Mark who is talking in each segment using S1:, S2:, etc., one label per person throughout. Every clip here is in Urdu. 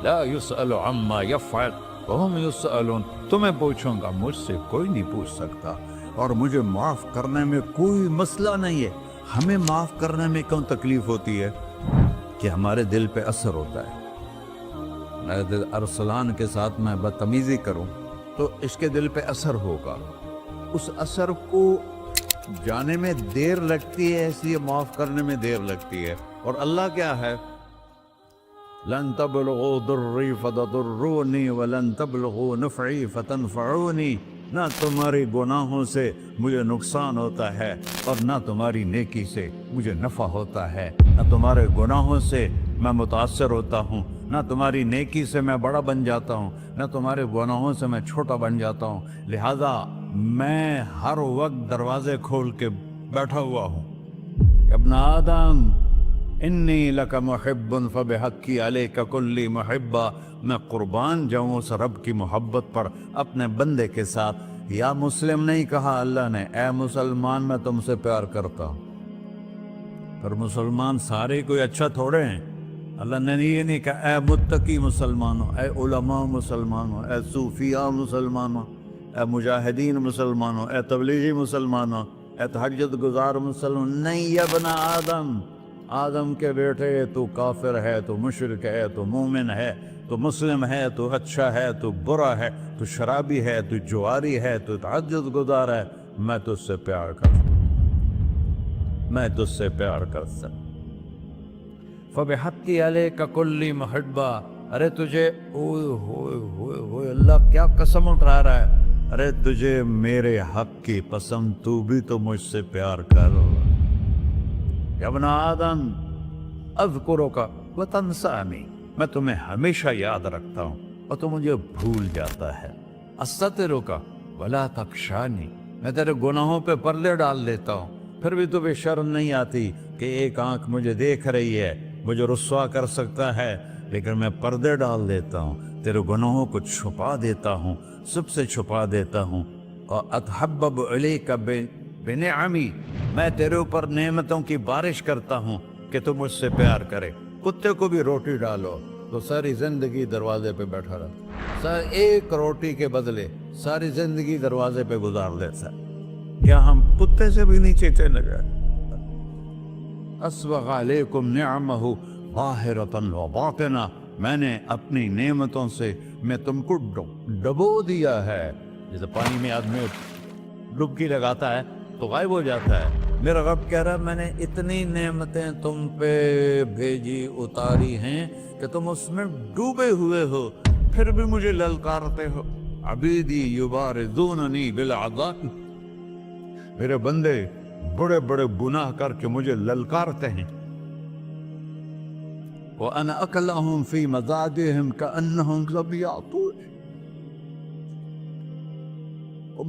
S1: لا يسأل عما يفعل وهم يسألون. تمہیں پوچھوں گا، مجھ سے کوئی نہیں پوچھ سکتا، اور مجھے معاف کرنے میں کوئی مسئلہ نہیں ہے. ہمیں معاف کرنے میں کیوں تکلیف ہوتی ہے؟ کہ ہمارے دل پہ اثر ہوتا ہے. میرے دل ارسلان کے ساتھ میں بدتمیزی کروں تو اس کے دل پہ اثر ہوگا. اس اثر کو جانے میں دیر لگتی ہے، اس لیے معاف کرنے میں دیر لگتی ہے. اور اللہ کیا ہے؟ لن تبلغوا ضري فتضروني ولن تبلغوا نفعي فتنفعوني. نہ تمہاری گناہوں سے مجھے نقصان ہوتا ہے اور نہ تمہاری نیکی سے مجھے نفع ہوتا ہے. نہ تمہارے گناہوں سے میں متاثر ہوتا ہوں، نہ تمہاری نیکی سے میں بڑا بن جاتا ہوں، نہ تمہارے گناہوں سے میں چھوٹا بن جاتا ہوں. لہذا میں ہر وقت دروازے کھول کے بیٹھا ہوا ہوں. ابن آدم انی لک محب فبحقی علیک کلی محبہ. میں قربان جاؤں اس رب کی محبت پر اپنے بندے کے ساتھ. یا مسلم نہیں کہا اللہ نے، اے مسلمان میں تم سے پیار کرتا ہوں. پر مسلمان سارے کوئی اچھا تھوڑے ہیں. اللہ نے یہ نہیں کہا اے متقی مسلمانوں، اے علماء مسلمانوں، اے صوفیاء مسلمانوں، اے مجاہدین مسلمانوں، اے تبلیغی مسلمانوں، اے تہجد گزار مسلمان. نہیں یا ابن آدم، آدم کے بیٹے، تو کافر ہے، تو مشرک ہے، تو مومن ہے، تو مسلم ہے، تو اچھا ہے، تو برا ہے، تو شرابی ہے، تو جواری ہے، تو تہجد گزار ہے. میں تجھ سے پیار کرتا ہوں، میں تجھ سے پیار کرتا ہوں. فبحقی علیک کلی محبہ. ارے تجھے اوئے ہوئے ہوئے ہوئے اللہ کیا قسم اٹھا رہا ہے. ارے تجھے میرے حق کی پسند، تو بھی تو مجھ سے پیار کر. یا ابن آدم اذکرک وتنسانی. میں تمہیں ہمیشہ یاد رکھتا ہوں اور تو مجھے بھول جاتا ہے. استترک ولا تخشانی. میں تیرے گناہوں پہ پردے ڈال دیتا ہوں، پھر بھی تمہیں شرم نہیں آتی کہ ایک آنکھ مجھے دیکھ رہی ہے، مجھے رسوا کر سکتا ہے، لیکن میں پردے ڈال دیتا ہوں، تیرے گناہوں کو چھپا دیتا ہوں، سب سے چھپا دیتا ہوں. اور اتحبب الیک بنعمی. میں تیرے اوپر نعمتوں کی بارش کرتا ہوں کہ تو مجھ سے پیار کرے. کتے کو بھی روٹی ڈالو تو ساری زندگی دروازے پہ بیٹھا رہتا، ایک روٹی کے بدلے ساری زندگی دروازے پہ گزار دیتا. کیا ہم کتے سے بھی نیچے چلے گئے؟ اسبغ علیکم نعمہ ظاہرۃ و باطنہ. میں نے اپنی نعمتوں سے میں تم کو ڈبو دیا ہے. جیسے پانی میں آدمی ڈبکی لگاتا ہے تو غائب ہو جاتا ہے. میرا رب کہہ رہا ہے میں نے اتنی نعمتیں تم پہ بھیجی، اتاری ہیں کہ تم اس میں ڈوبے ہوئے ہو، پھر بھی مجھے للکارتے ہو. عبیدی یبارزوننی بالعذاب. میرے بندے بڑے بڑے گناہ کر کے مجھے للکارتے ہیں. وَأَنَا أَكْلَهُمْ فِي مَزَاجِهِمْ كَأَنَّهُمْ ظَبِيَّةٌ.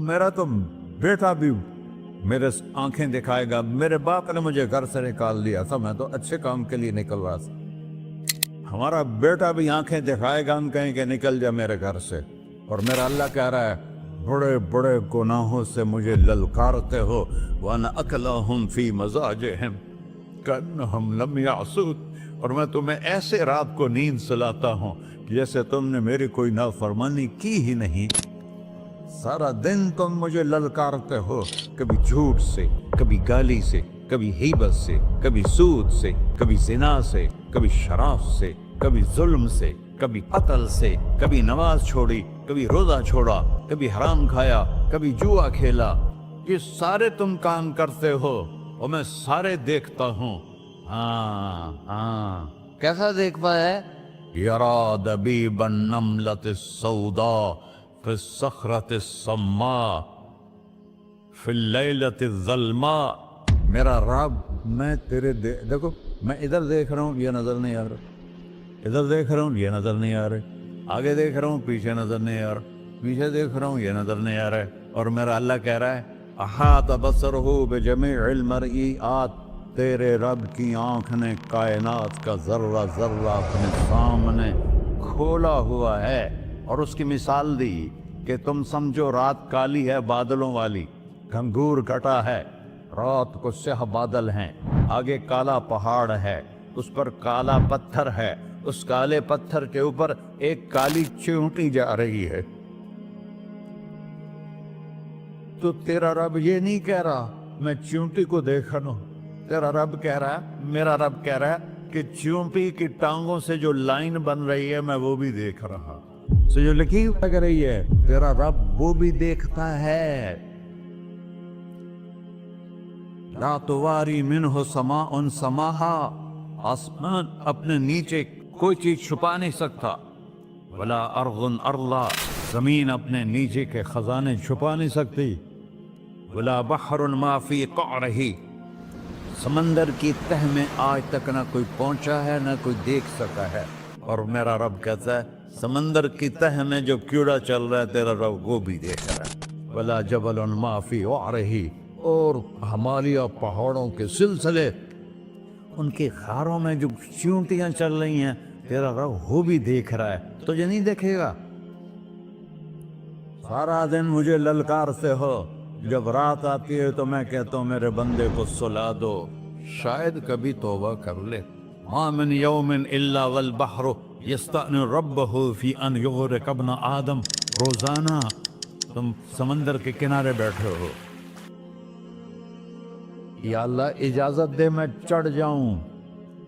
S1: میرا تو بیٹا بھی میرے آنکھیں دکھائے گا. میرے باپ نے مجھے گھر سے نکال دیا تھا، میں تو اچھے کام کے لیے نکل رہا تھا. ہمارا بیٹا بھی آنکھیں دکھائے گا، ہم کہیں کہ نکل جا میرے گھر سے. اور میرا اللہ کہہ رہا ہے بڑے بڑے گناہوں سے مجھے للکارتے ہو. وَأَنَا أَكْلَهُمْ فِي مَزَاجِهِمْ كَأَنَّهُمْ لَمْ يَعْصُونِ. اور میں تمہیں ایسے رات کو نیند سلاتا ہوں جیسے تم نے میری کوئی نافرمانی کی ہی نہیں. سارا دن تم مجھے للکارتے ہو، کبھی جھوٹ سے، کبھی گالی سے، کبھی غیبت سے، کبھی سود سے، کبھی زنا سے، کبھی شراب سے، کبھی ظلم سے، کبھی قتل سے، کبھی نماز چھوڑی، کبھی روزہ چھوڑا، کبھی حرام کھایا، کبھی جوا کھیلا. یہ سارے تم کام کرتے ہو اور میں سارے دیکھتا ہوں. ہاں کیسا دیکھ پایا ہے؟ یرا دبیب النملۃ السوداء فی الصخرۃ الصماء فی اللیلۃ الظلماء. میرا رب میں تیرے دیکھو، میں ادھر دیکھ رہا ہوں یہ نظر نہیں آ رہا، ادھر دیکھ رہا ہوں یہ نظر نہیں آ رہے، آگے دیکھ رہا ہوں پیچھے نظر نہیں آ رہا، پیچھے دیکھ رہا ہوں یہ نظر نہیں آ رہا ہے. اور میرا اللہ کہہ رہا ہے احاط بصرہ بجمیع المرئیات. تیرے رب کی آنکھ نے کائنات کا ذرہ ذرہ اپنے سامنے کھولا ہوا ہے. اور اس کی مثال دی کہ تم سمجھو رات کالی ہے بادلوں والی، گھنگور گھٹا ہے، رات کو سیاہ بادل ہیں، آگے کالا پہاڑ ہے، اس پر کالا پتھر ہے، اس کالے پتھر کے اوپر ایک کالی چیونٹی جا رہی ہے، تو تیرا رب یہ نہیں کہہ رہا میں چیونٹی کو دیکھ رہا ہوں، تیرا رب کہہ رہا ہے، میرا رب کہہ رہا ہے کہ چیونٹی کی ٹانگوں سے جو لائن بن رہی ہے میں وہ بھی دیکھ رہا، سے جو لکیر لگ رہی ہے تیرا رب وہ بھی دیکھتا ہے۔ لا تواری منہ سماء سماہا، آسمان اپنے نیچے کوئی چیز چھپا نہیں سکتا، ولا ارض ارضا، زمین اپنے نیچے کے خزانے چھپا نہیں سکتی، ولا بحر ما فی قعرہ، سمندر کی تہ میں آج تک نہ کوئی پہنچا ہے نہ کوئی دیکھ سکا ہے، اور میرا رب کہتا ہے سمندر کی تہ میں جو کیڑا چل رہا ہے تیرا رب وہ بھی دیکھ رہا ہے، ولا جبل ما فی وعرہ، اور ہمالیہ پہاڑوں کے سلسلے ان کی خاروں میں جو چیونٹیاں چل رہی ہیں تیرا رب وہ بھی دیکھ رہا ہے، تجھے نہیں دیکھے گا؟ سارا دن مجھے للکارتے ہو، جب رات آتی ہے تو میں کہتا ہوں میرے بندے کو سلا دو، شاید کبھی توبہ کر لے۔ ما من یوم الا والبحر یستأن ربہ فی ان یغرق ابن آدم، روزانہ تم سمندر کے کنارے بیٹھے ہو، یا اللہ اجازت دے میں چڑھ جاؤں،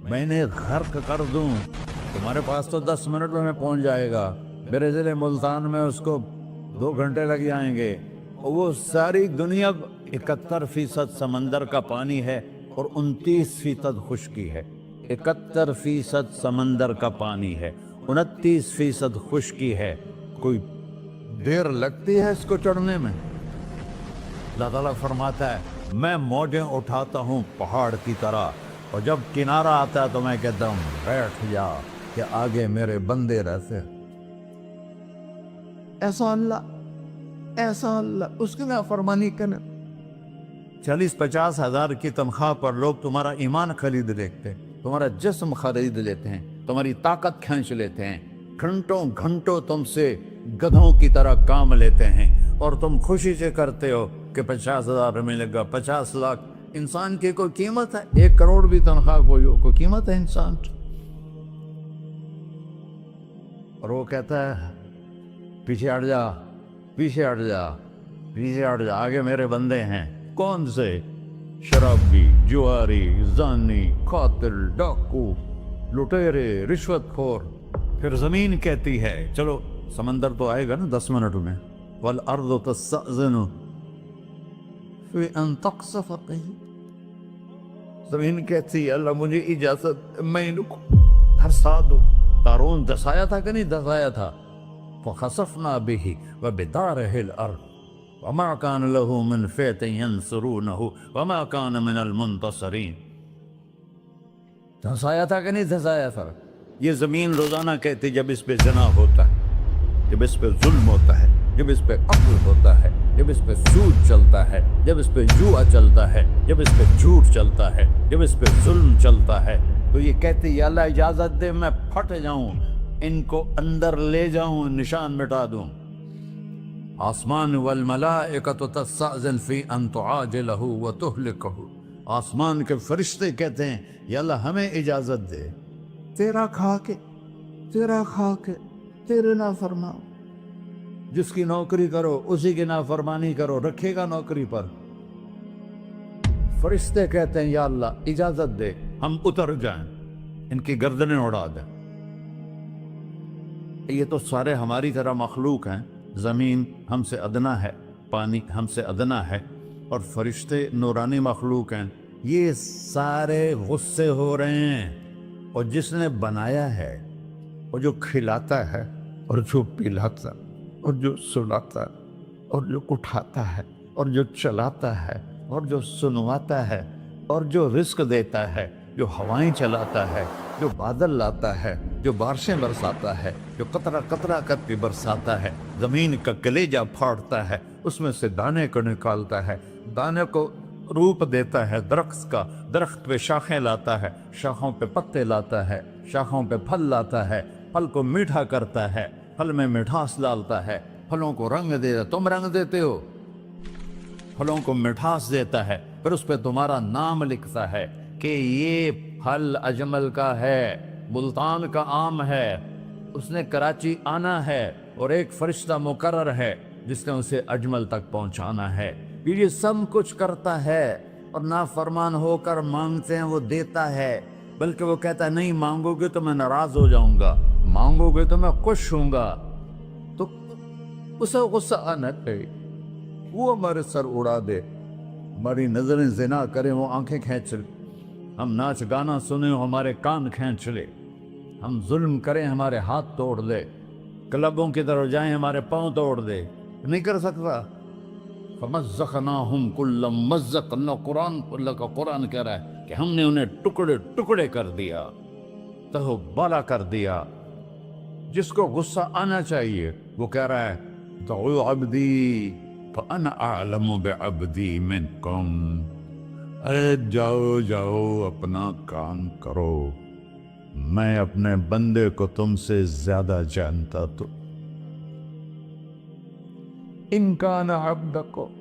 S1: میں انہیں غرق کر دوں، تمہارے پاس تو 10 منٹ میں پہنچ جائے گا، میرے ضلع ملتان میں اس کو 2 گھنٹے لگ جائیں گے، وہ ساری دنیا 71% سمندر کا پانی ہے اور 29% خشکی ہے، 71% سمندر کا پانی ہے، 29% خشکی ہے، کوئی دیر لگتی ہے اس کو چڑھنے میں؟ اللہ تعالیٰ فرماتا ہے میں موجیں اٹھاتا ہوں پہاڑ کی طرح، اور جب کنارہ آتا ہے تو میں کہتا ہوں بیٹھ جا کہ آگے میرے بندے رہتے ہیں۔ ایسا اللہ اس کی نافرمانی کرنا، 40-50 ہزار کی تنخواہ پر لوگ تمہارا ایمان خرید لیتے ہیں، تمہارا جسم خرید لیتے ہیں، تمہاری طاقت کھینچ لیتے ہیں، گھنٹوں گھنٹوں تم سے گدھوں کی طرح کام لیتے ہیں، اور تم خوشی سے کرتے ہو کہ 50,000 ملے گا، 50 لاکھ۔ انسان کی کوئی قیمت ہے؟ 1 کروڑ بھی تنخواہ کوئی قیمت ہے انسان؟ اور وہ کہتا ہے پیچھے ہٹ جا، پیچھے ہٹ جا، پیچھے ہٹ جا، آگے میرے بندے ہیں۔ کون سے؟ شرابی، جواری، زانی، قاتل، ڈاکو، لٹیرے، رشوت خور۔ پھر زمین کہتی ہے چلو سمندر تو آئے گا نا 10 منٹ میں، والارض تستأذن فی ان تقصف قیل، زمین کہتی ہے اللہ مجھے اجازت، میں ان کو دھسا دو۔ قارون دھسایا تھا کہ نہیں دھسایا تھا؟ فخسفنا به وبداره الارض وما كان له من فئة ينصرونه وما كان من المنتصرين۔ دھسایا تھا کہ نہیں دھسایا تھا؟ یہ زمین روزانہ کہتی جب اس پہ زنا ہوتا ہے، جب اس پہ ظلم ہوتا ہے، جب اس پہ قتل ہوتا ہے، جب اس پہ سود چلتا ہے، جب اس پہ جوا چلتا ہے، جب اس پہ جھوٹ چلتا ہے، جب اس پہ ظلم چلتا ہے، تو یہ کہتی یا اللہ اجازت دے میں پھٹ جاؤں، ان کو اندر لے جاؤں، نشان مٹا دوں۔ آسمان والملائکۃ تستأذن فی ان تعاجلہ وتہلکہ، آسمان کے فرشتے کہتے ہیں یا اللہ ہمیں اجازت دے، تیرا کھا کے تیرے نافرمان، جس کی نوکری کرو اسی کی نافرمانی کرو، رکھے گا نوکری پر؟ فرشتے کہتے ہیں یا اللہ اجازت دے ہم اتر جائیں، ان کی گردنیں اڑا دیں۔ یہ تو سارے ہماری طرح مخلوق ہیں، زمین ہم سے ادنا ہے، پانی ہم سے ادنا ہے، اور فرشتے نورانی مخلوق ہیں، یہ سارے غصے ہو رہے ہیں، اور جس نے بنایا ہے اور جو کھلاتا ہے اور جو پلاتا اور جو سلاتا اور جو اٹھاتا ہے اور جو چلاتا ہے اور جو سنواتا ہے اور جو رزق دیتا ہے، جو ہوائیں چلاتا ہے، جو بادل لاتا ہے، جو بارشیں برساتا ہے، جو قطرہ قطرہ کر کے برساتا ہے، زمین کا کلیجہ پھاڑتا ہے، اس میں سے دانے کو نکالتا ہے، دانے کو روپ دیتا ہے درخت کا، درخت پہ شاخیں لاتا ہے، شاخوں پہ پتے لاتا ہے، شاخوں پہ پھل لاتا ہے، پھل کو میٹھا کرتا ہے، پھل میں مٹھاس ڈالتا ہے، پھلوں کو رنگ دیتا ہے، تم رنگ دیتے ہو، پھلوں کو مٹھاس دیتا ہے، پھر اس پہ تمہارا نام لکھتا ہے کہ یہ پھل اجمل کا ہے، ملتان کا عام ہے، اس نے کراچی آنا ہے، اور ایک فرشتہ مقرر ہے جس نے اسے اجمل تک پہنچانا ہے۔ یہ سب کچھ کرتا ہے، اور نافرمان ہو کر مانگتے ہیں وہ دیتا ہے، بلکہ وہ کہتا ہے نہیں مانگو گے تو میں ناراض ہو جاؤں گا، مانگو گے تو میں خوش ہوں گا۔ تو اسے غصہ آنا چاہیے، وہ ہمارے سر اڑا دے، ہماری نظریں زنا کریں وہ آنکھیں کھینچ لے، ہم ناچ گانا سنیں ہمارے کان کھینچ لے، ہم ظلم کریں ہمارے ہاتھ توڑ دے، کلبوں کی طرف جائیں ہمارے پاؤں توڑ دے، نہیں کر سکتا۔ فَمَزَّقْنَاهُمْ كُلَّ مُمَزَّقٍ، اللہ کا قرآن کہہ رہا ہے کہ ہم نے انہیں ٹکڑے ٹکڑے کر دیا، تہو بالا کر دیا۔ جس کو غصہ آنا چاہیے وہ کہہ رہا ہے دعوا عبدی فَأَنَا أَعْلَمُ بِعَبْدِي مِنْكُمْ، ارے جاؤ جاؤ اپنا کام کرو، میں اپنے بندے کو تم سے زیادہ جانتا۔ تو ان کان عبدکم،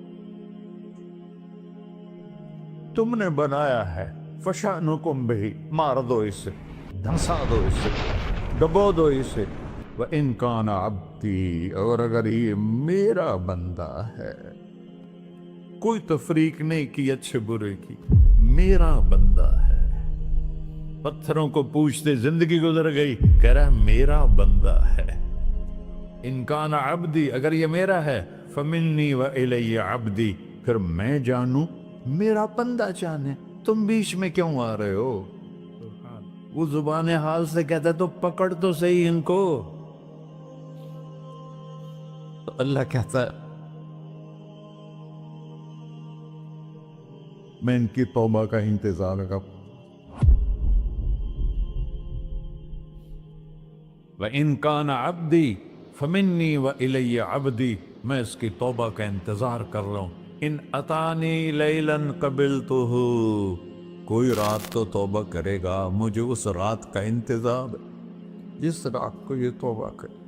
S1: تم نے بنایا ہے، فشانکم بہی، مار دو اسے، دھنسا دو اسے، ڈبو دو اسے۔ وَإِن كَانَ عَبْدِي، اور اگر یہ میرا بندہ ہے، کوئی تفریق نہیں کی اچھے برے کی، میرا بندہ ہے۔ پتھروں کو پوچھتے زندگی گزر گئی، کہہ رہا ہے میرا بندہ ہے۔ ان کان عبدی، اگر یہ میرا ہے، فمنی وإلی عبدی، پھر میں جانوں میرا بندہ جانے، تم بیچ میں کیوں آ رہے ہو؟ وہ زبان حال سے کہتا ہے تو پکڑ تو صحیح ان کو۔ تو اللہ کہتا ہے میں ان کی توبہ کا انتظار کروں۔ وَإِن كَانَ عَبْدِي فَمِنِّي وَإِلَيَّ عَبْدِي، میں اس کی توبہ کا انتظار کر رہا ہوں۔ ان اتانی لیلاً قبلتہ، کوئی رات تو توبہ کرے گا، مجھے اس رات کا انتظار ہے جس رات کو یہ توبہ کرے۔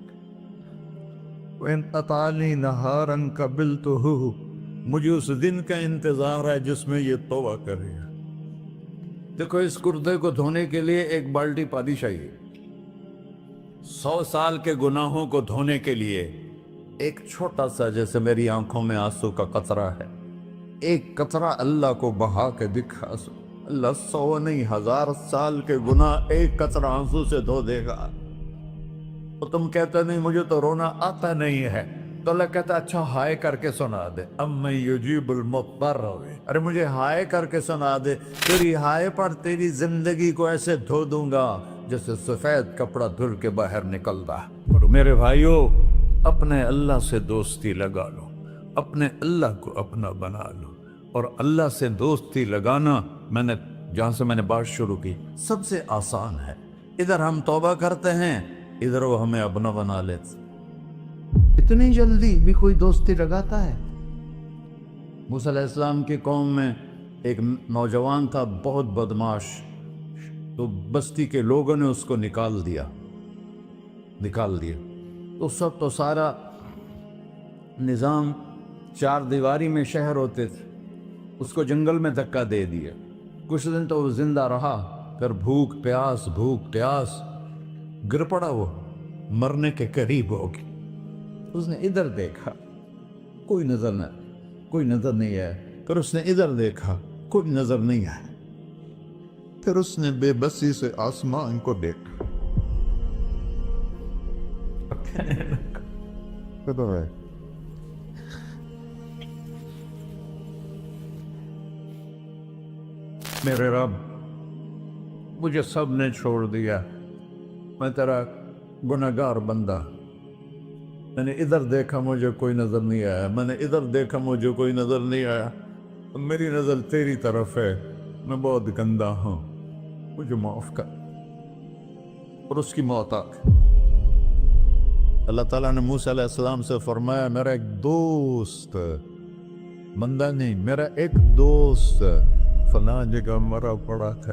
S1: وَإِنْ أَتَانِي نَهَارًا قَبِلْتُهُ، مجھے اس دن کا انتظار ہے جس میں یہ توبہ کرے گا۔ دیکھو اس کردے کو دھونے کے لیے ایک بالٹی پانی چاہیے، 100 سال کے گناہوں کو دھونے کے لیے ایک چھوٹا سا، جیسے میری آنکھوں میں آنسو کا قطرہ ہے، ایک قطرہ اللہ کو بہا کے دکھا، اللہ 100 نہیں 1000 سال کے گناہ ایک قطرہ آنسو سے دھو دے گا۔ تو تم کہتے نہیں مجھے تو رونا آتا نہیں ہے، تو اللہ کہتا اچھا ہائے کر کے سنا دے، اَمَّن یُجِیبُ الْمُضْطَرَّ، ارے مجھے ہائے کر کے سنا دے، تیری ہائے پر تیری زندگی کو ایسے دھو دوں گا جیسے سفید کپڑا دھل کے باہر نکلتا ہے۔ میرے بھائیو، اپنے اللہ سے دوستی لگا لو، اپنے اللہ کو اپنا بنا لو، اور اللہ سے دوستی لگانا جہاں سے میں نے بات شروع کی سب سے آسان ہے۔ ادھر ہم توبہ کرتے ہیں، ادھر وہ ہمیں اپنا بنا لیتے۔ اتنی جلدی بھی کوئی دوستی لگاتا ہے؟ موسیٰ علیہ السلام کی قوم میں ایک نوجوان تھا بہت بدماش، تو بستی کے لوگوں نے اس کو نکال دیا۔ اس وقت تو سارا نظام 4 دیواری میں شہر ہوتے تھے، اس کو جنگل میں دھکا دے دیا۔ کچھ دن تو وہ زندہ رہا، پھر بھوک پیاس گر پڑا، وہ مرنے کے قریب ہو گیا۔ اس نے ادھر دیکھا، کوئی نظر نہیں آیا، پھر اس نے ادھر دیکھا، کوئی نظر نہیں آیا، پھر اس نے بے بسی سے آسمان کو دیکھا۔ میرے رب، مجھے سب نے چھوڑ دیا، میں تیرا گنہگار بندہ، میں نے ادھر دیکھا مجھے کوئی نظر نہیں آیا، میں نے ادھر دیکھا مجھے کوئی نظر نہیں آیا، میری نظر تیری طرف ہے، میں بہت گندا ہوں، مجھے معاف کر۔ اور اس کی موت آ گئی۔ اللہ تعالیٰ نے موسیٰ علیہ السلام سے فرمایا میرا ایک دوست، بندہ نہیں، میرا ایک دوست فلاں جگہ مرا پڑا تھا،